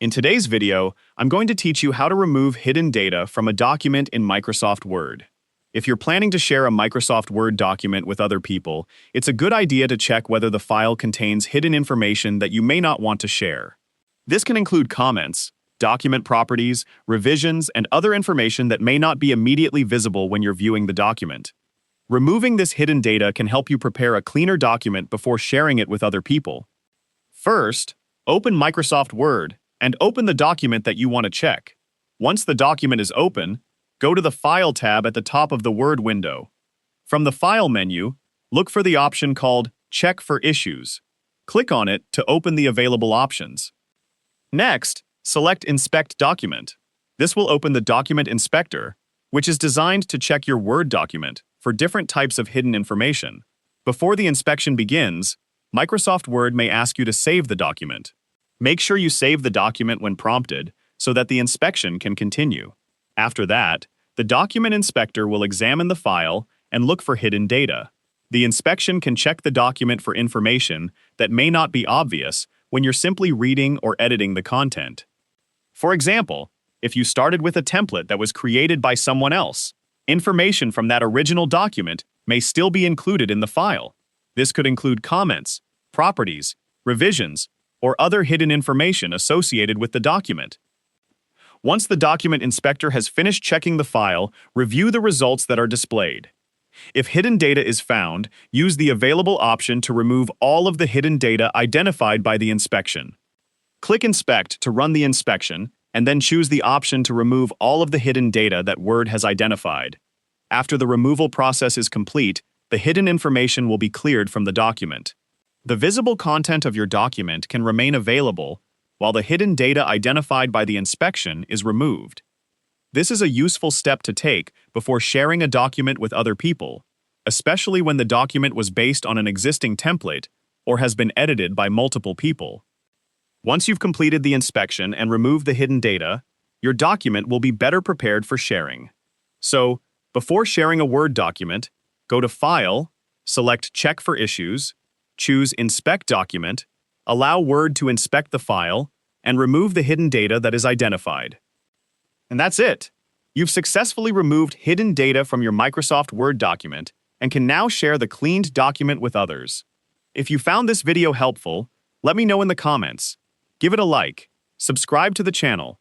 In today's video, I'm going to teach you how to remove hidden data from a document in Microsoft Word. If you're planning to share a Microsoft Word document with other people, it's a good idea to check whether the file contains hidden information that you may not want to share. This can include comments, document properties, revisions, and other information that may not be immediately visible when you're viewing the document. Removing this hidden data can help you prepare a cleaner document before sharing it with other people. First, open Microsoft Word and open the document that you want to check. Once the document is open, go to the File tab at the top of the Word window. From the File menu, look for the option called Check for Issues. Click on it to open the available options. Next, select Inspect Document. This will open the Document Inspector, which is designed to check your Word document for different types of hidden information. Before the inspection begins, Microsoft Word may ask you to save the document. Make sure you save the document when prompted so that the inspection can continue. After that, the document inspector will examine the file and look for hidden data. The inspection can check the document for information that may not be obvious when you're simply reading or editing the content. For example, if you started with a template that was created by someone else, information from that original document may still be included in the file. This could include comments, properties, revisions, or other hidden information associated with the document. Once the document inspector has finished checking the file, review the results that are displayed. If hidden data is found, use the available option to remove all of the hidden data identified by the inspection. Click Inspect to run the inspection, and then choose the option to remove all of the hidden data that Word has identified. After the removal process is complete, the hidden information will be cleared from the document. The visible content of your document can remain available while the hidden data identified by the inspection is removed. This is a useful step to take before sharing a document with other people, especially when the document was based on an existing template or has been edited by multiple people. Once you've completed the inspection and removed the hidden data, your document will be better prepared for sharing. So, before sharing a Word document, go to File, select Check for Issues, choose Inspect Document, allow Word to inspect the file, and remove the hidden data that is identified. And that's it! You've successfully removed hidden data from your Microsoft Word document and can now share the cleaned document with others. If you found this video helpful, let me know in the comments. Give it a like, subscribe to the channel,